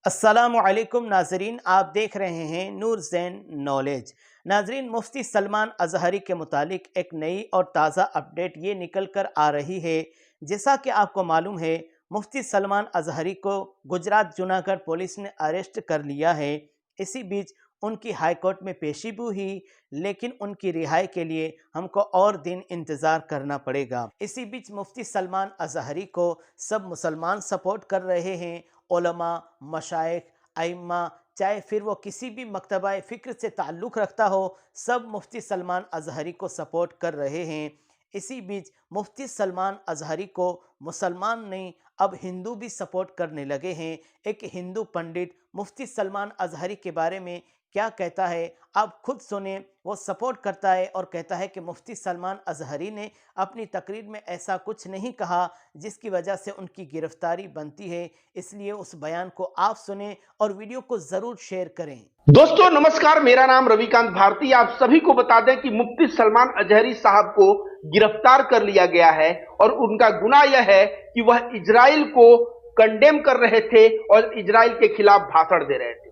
अस्सलामुअलैकुम नाजरीन, आप देख रहे हैं नूर ज़ैन नॉलेज। नाजरीन, मुफ्ती सलमान अज़हरी के मुतालिक एक नई और ताज़ा अपडेट ये निकल कर आ रही है। जैसा कि आपको मालूम है, मुफ्ती सलमान अज़हरी को गुजरात जूनागढ़ पुलिस ने अरेस्ट कर लिया है। इसी बीच उनकी हाई कोर्ट में पेशी भी हुई, लेकिन उनकी रिहाई के लिए हमको और दिन इंतज़ार करना पड़ेगा। इसी बीच मुफ्ती सलमान अज़हरी को सब मुसलमान सपोर्ट कर रहे हैं। उलमा, मशाइख, अइम्मा, चाहे फिर वो किसी भी मकतबा फ़िक्र से ताल्लुक़ रखता हो, सब मुफ्ती सलमान अज़हरी को सपोर्ट कर रहे हैं। इसी बीच मुफ्ती सलमान अज़हरी को मुसलमान नहीं, अब हिंदू भी सपोर्ट करने लगे हैं। एक हिंदू पंडित मुफ्ती सलमान अज़हरी के बारे में क्या कहता है, आप खुद सुने। वो सपोर्ट करता है और कहता है कि मुफ्ती सलमान अज़हरी ने अपनी तकरीर में ऐसा कुछ नहीं कहा जिसकी वजह से उनकी गिरफ्तारी बनती है। इसलिए उस बयान को आप सुने और वीडियो को ज़रूर शेयर करें। दोस्तों नमस्कार, मेरा नाम रविकांत भारती। आप सभी को बता दें कि मुफ्ती सलमान अज़हरी साहब को गिरफ्तार कर लिया गया है और उनका गुनाह यह है कि वह इजराइल को कंडेम कर रहे थे और इजराइल के खिलाफ भाषण दे रहे थे।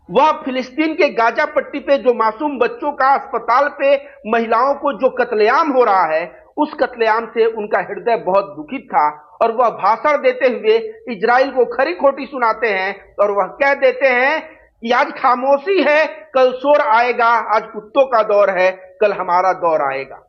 वह फिलिस्तीन के गाजा पट्टी पे जो मासूम बच्चों का, अस्पताल पे महिलाओं को जो कत्लेआम हो रहा है, उस कत्लेआम से उनका हृदय बहुत दुखित था और वह भाषण देते हुए इजराइल को खरी खोटी सुनाते हैं और वह कह देते हैं कि आज खामोशी है, कल शोर आएगा, आज कुत्तों का दौर है, कल हमारा दौर आएगा।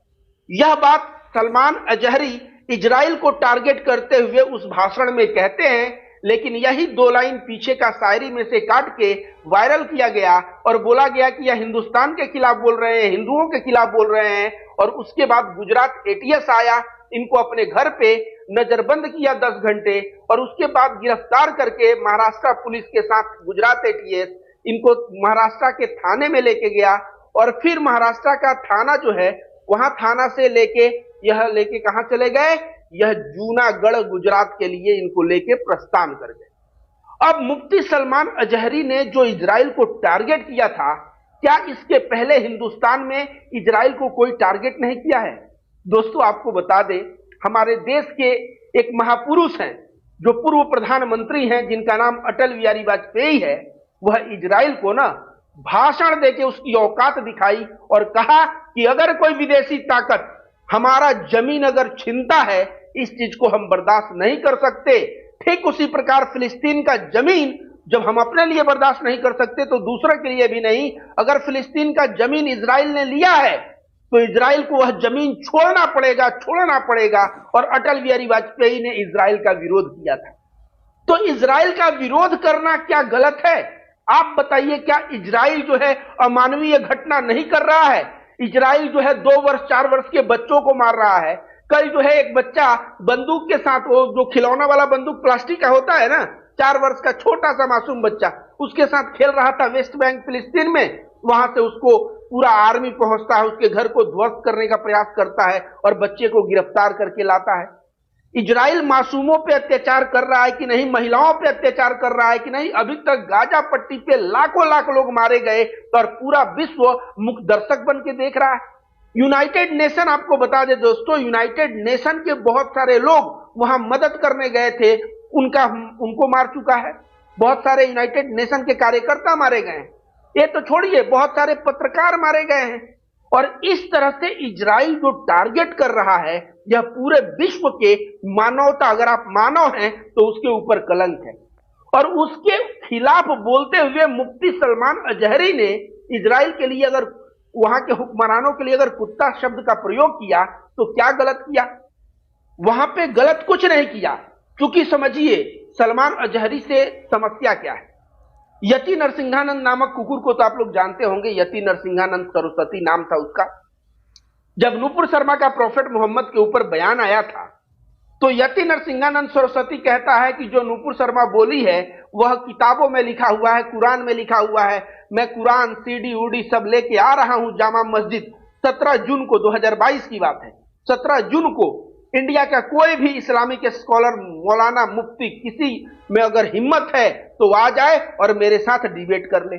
यह बात सलमान अज़हरी इजराइल को टारगेट करते हुए उस भाषण में कहते हैं, लेकिन यही दो लाइन पीछे का शायरी में से काट के वायरल किया गया और बोला गया कि यह हिंदुस्तान के खिलाफ बोल रहे हैं, हिंदुओं के खिलाफ बोल रहे हैं। और उसके बाद गुजरात एटीएस आया, इनको अपने घर पे नजरबंद किया 10 घंटे और उसके बाद गिरफ्तार करके महाराष्ट्र पुलिस के साथ गुजरात एटीएस इनको महाराष्ट्र के थाने में लेके गया और फिर महाराष्ट्र का थाना जो है, वहां थाना से लेके कहां चले गए, यह जूनागढ़ गुजरात के लिए इनको लेके प्रस्थान कर गए। अब मुफ्ती सलमान अज़हरी ने जो इजराइल को टारगेट किया था, क्या इसके पहले हिंदुस्तान में इजराइल को कोई टारगेट नहीं किया है? दोस्तों आपको बता दें, हमारे देश के एक महापुरुष हैं जो पूर्व प्रधानमंत्री हैं, जिनका नाम अटल बिहारी वाजपेयी है। वह इजराइल को ना भाषण देके उसकी औकात दिखाई और कहा कि अगर कोई विदेशी ताकत हमारा जमीन अगर छीनता है, इस चीज को हम बर्दाश्त नहीं कर सकते। ठीक उसी प्रकार फिलिस्तीन का जमीन जब हम अपने लिए बर्दाश्त नहीं कर सकते तो दूसरे के लिए भी नहीं। अगर फिलिस्तीन का जमीन इजराइल ने लिया है तो इजराइल को वह जमीन छोड़ना पड़ेगा। और अटल बिहारी वाजपेयी ने इजराइल का विरोध किया था। तो इजराइल का विरोध करना क्या गलत है? आप बताइए, क्या इजराइल जो है अमानवीय घटना नहीं कर रहा है? इजराइल जो है 2 वर्ष 4 वर्ष के बच्चों को मार रहा है। कल जो है एक बच्चा बंदूक के साथ, वो जो खिलौना वाला बंदूक प्लास्टिक का होता है ना, 4 वर्ष का छोटा सा मासूम बच्चा उसके साथ खेल रहा था वेस्ट बैंक फिलिस्तीन में। वहां से उसको पूरा आर्मी पहुंचता है, उसके घर को ध्वस्त करने का प्रयास करता है और बच्चे को गिरफ्तार करके लाता है। इजराइल मासूमों पे अत्याचार कर रहा है कि नहीं, महिलाओं पे अत्याचार कर रहा है कि नहीं? अभी तक गाजा पट्टी पे लाखों लाख लोग मारे गए और पूरा विश्व मुख्य दर्शक बन के देख रहा है। यूनाइटेड नेशन, आपको बता दे दोस्तों, यूनाइटेड नेशन के बहुत सारे लोग वहां मदद करने गए थे, उनको मार चुका है। बहुत सारे यूनाइटेड नेशन के कार्यकर्ता मारे गए हैं। ये तो छोड़िए, बहुत सारे पत्रकार मारे गए हैं। और इस तरह से इजराइल जो टारगेट कर रहा है, यह पूरे विश्व के मानवता, अगर आप मानव हैं तो उसके ऊपर कलंक है। और उसके खिलाफ बोलते हुए मुफ्ती सलमान अज़हरी ने इजराइल के लिए, अगर वहां के हुक्मरानों के लिए अगर कुत्ता शब्द का प्रयोग किया तो क्या गलत किया? वहां पे गलत कुछ नहीं किया, क्योंकि समझिए सलमान अज़हरी से समस्या क्या है। यति नरसिंहानंद नामक कुकुर को तो आप लोग जानते होंगे, यति नरसिंहानंद सरस्वती नाम था उसका। जब नूपुर शर्मा का प्रॉफेट मोहम्मद के ऊपर बयान आया था तो यति नरसिंहानंद सरस्वती कहता है कि जो नूपुर शर्मा बोली है वह किताबों में लिखा हुआ है, कुरान में लिखा हुआ है। मैं कुरान सीडी उडी सब लेके आ रहा हूं जामा मस्जिद। 17 जून को 2022 की बात है, 17 जून को इंडिया का कोई भी इस्लामिक स्कॉलर, मौलाना, मुफ्ती, किसी में अगर हिम्मत है तो आ जाए और मेरे साथ डिबेट कर ले।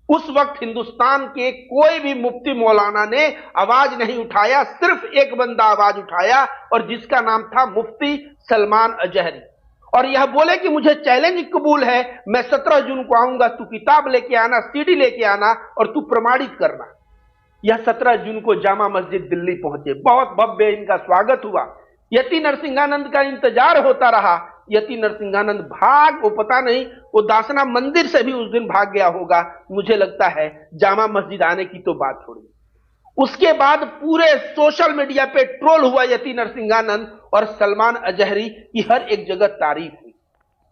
उस वक्त हिंदुस्तान के कोई भी मुफ्ती मौलाना ने आवाज नहीं उठाया, सिर्फ एक बंदा आवाज उठाया और जिसका नाम था मुफ्ती सलमान अज़हरी। और यह बोले कि मुझे चैलेंज कबूल है, मैं 17 जून को आऊंगा, तू किताब लेके आना, सीडी लेके आना और तू प्रमाणित करना। यह 17 जून को जामा मस्जिद दिल्ली पहुंचे, बहुत भव्य इनका स्वागत हुआ। यति नरसिंहानंद का इंतजार होता रहा। यति नरसिंहानंद वो पता नहीं, वो दासना मंदिर से भी उस दिन भाग गया होगा, मुझे लगता है। जामा मस्जिद आने की तो बात छोड़ी। उसके बाद पूरे सोशल मीडिया पे ट्रोल हुआ यति नरसिंहानंद, और सलमान अजहरी की हर एक जगह तारीफ हुई,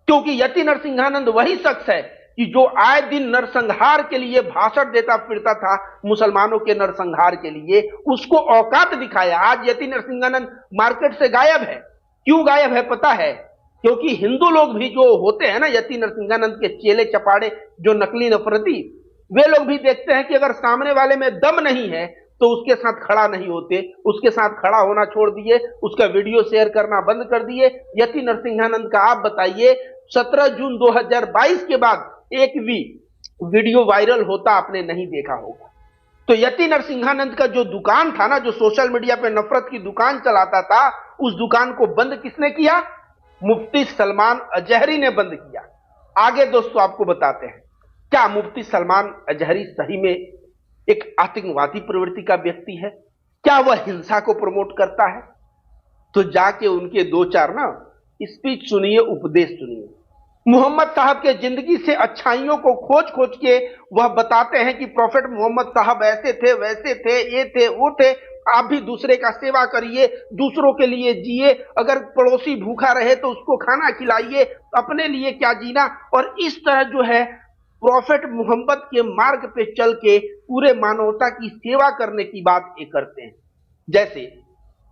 क्योंकि यति नरसिंहानंद वही शख्स है कि जो आए दिन नरसंहार के लिए भाषण देता फिरता था, मुसलमानों के नरसंहार के लिए, उसको औकात दिखाया। आज यति नरसिंहानंद मार्केट से गायब है। क्यों गायब है पता है? क्योंकि हिंदू लोग भी जो होते हैं ना, यति नरसिंहानंद के चेले चपाड़े, जो नकली नफरती, वे लोग भी देखते हैं कि अगर सामने वाले में दम नहीं है तो उसके साथ खड़ा नहीं होते, उसके साथ खड़ा होना छोड़ दिए, उसका वीडियो शेयर करना बंद कर दिए। यति नरसिंहानंद का आप बताइए, 17 जून 2022 के बाद एक भी वीडियो वायरल होता आपने नहीं देखा होगा। तो यति नरसिंहानंद का जो दुकान था ना, जो सोशल मीडिया पे नफरत की दुकान चलाता था, उस दुकान को बंद किसने किया? मुफ्ती सलमान अजहरी ने बंद किया। आगे दोस्तों आपको बताते हैं, क्या मुफ्ती सलमान अजहरी सही में एक आतंकवादी प्रवृत्ति का व्यक्ति है? क्या वह हिंसा को प्रमोट करता है? तो जाके उनके दो चार ना स्पीच सुनिए, उपदेश सुनिए। मोहम्मद साहब के जिंदगी से अच्छाइयों को खोज खोज के वह बताते हैं कि प्रॉफेट मोहम्मद साहब ऐसे थे, वैसे थे, ये थे, वो थे। आप भी दूसरे का सेवा करिए, दूसरों के लिए जिए, अगर पड़ोसी भूखा रहे तो उसको खाना खिलाइए, अपने लिए क्या जीना। और इस तरह जो है प्रॉफेट मोहम्मद के मार्ग पे चल के पूरे मानवता की सेवा करने की बात ये करते हैं। जैसे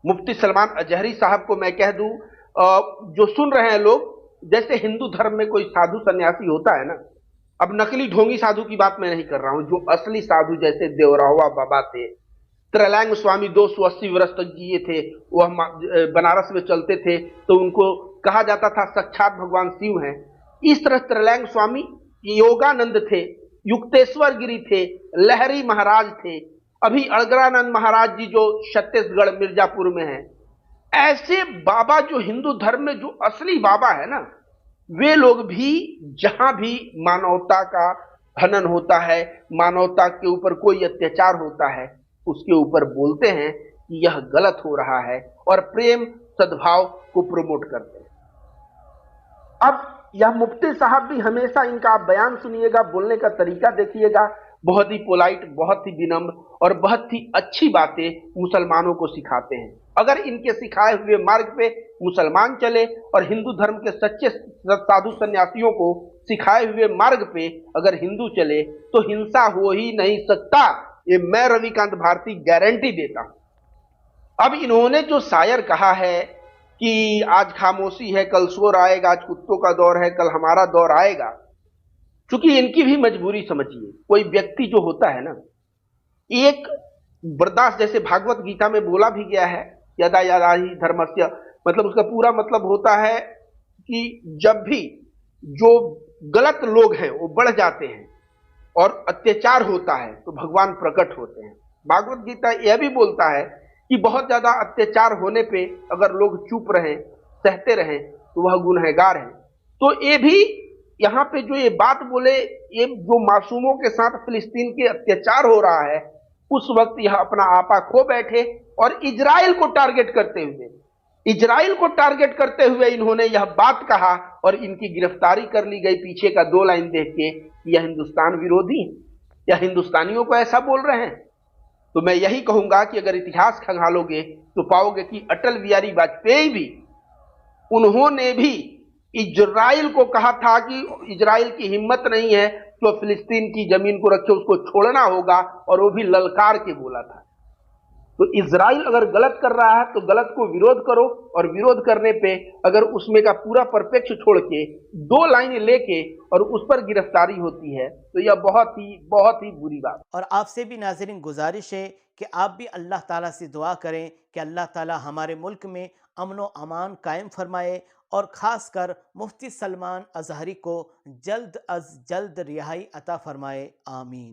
मुफ्ती सलमान अजहरी साहब को मैं कह दूं, जो सुन रहे हैं लोग, जैसे हिंदू धर्म में कोई साधु सन्यासी होता है ना, अब नकली ढोंगी साधु की बात मैं नहीं कर रहा हूं, जो असली साधु जैसे देवरावा बाबा थे, त्रैलंग स्वामी 280 वर्ष तक जिए थे, वह बनारस में चलते थे तो उनको कहा जाता था साक्षात भगवान शिव हैं। इस तरह त्रैलंग स्वामी, योगानंद थे, युक्तेश्वर गिरी थे, लहरी महाराज थे, अभी अड़गड़ानंद महाराज जी जो छत्तीसगढ़ मिर्जापुर में है। ऐसे बाबा जो हिंदू धर्म में जो असली बाबा है ना, वे लोग भी जहां भी मानवता का हनन होता है, मानवता के ऊपर कोई अत्याचार होता है, उसके ऊपर बोलते हैं कि यह गलत हो रहा है और प्रेम सद्भाव को प्रमोट करते हैं। अब यह मुफ्ती साहब भी हमेशा इनका आप बयान सुनिएगा, बोलने का तरीका देखिएगा, बहुत ही पोलाइट, बहुत ही विनम्र और बहुत ही अच्छी बातें मुसलमानों को सिखाते हैं। अगर इनके सिखाए हुए मार्ग पे मुसलमान चले और हिंदू धर्म के सच्चे साधु सन्यासियों को सिखाए हुए मार्ग पे अगर हिंदू चले तो हिंसा हो ही नहीं सकता, ये मैं रविकांत भारती गारंटी देता हूं। अब इन्होंने जो शायर कहा है कि आज खामोशी है कल शोर आएगा, आज कुत्तों का दौर है कल हमारा दौर आएगा, क्योंकि इनकी भी मजबूरी समझिए। कोई व्यक्ति जो होता है ना, एक बर्दाश्त, जैसे भागवत गीता में बोला भी गया है, यदा यदा ही धर्मस्य, मतलब उसका पूरा मतलब होता है कि जब भी जो गलत लोग हैं वो बढ़ जाते हैं और अत्याचार होता है तो भगवान प्रकट होते हैं। भागवत गीता यह भी बोलता है कि बहुत ज्यादा अत्याचार होने पे अगर लोग चुप रहें, सहते रहें, तो वह गुनहगार है। तो ये भी यहाँ पे जो ये बात बोले, ये जो मासूमों के साथ फिलिस्तीन के अत्याचार हो रहा है, उस वक्त यह अपना आपा खो बैठे और इजराइल को टारगेट करते हुए इन्होंने यह बात कहा और इनकी गिरफ्तारी कर ली गई पीछे का 2 लाइन देख के, यह हिंदुस्तान विरोधी है या हिंदुस्तानियों को ऐसा बोल रहे हैं। तो मैं यही कहूंगा कि अगर इतिहास खंगालोगे तो पाओगे कि अटल बिहारी वाजपेयी भी, उन्होंने भी इजराइल को कहा था कि इजराइल की हिम्मत नहीं है तो फिलिस्तीन की जमीन को रखे, उसको छोड़ना होगा, और वो भी ललकार के बोला था। तो इजराइल अगर गलत कर रहा है तो गलत को विरोध करो, और विरोध करने पे अगर उसमें का पूरा परिप्रेक्ष्य छोड़ के 2 लाइन लेके और उस पर गिरफ्तारी होती है तो यह बहुत ही बुरी बात। और आपसे भी नाज़रीन गुजारिश है कि आप भी अल्लाह ताला से दुआ करें कि अल्लाह ताला हमारे मुल्क में अमन व अमान कायम फरमाए और ख़ासकर मुफ्ती सलमान अज़हरी को जल्द अज़ जल्द रिहाई अता फरमाए। आमीन।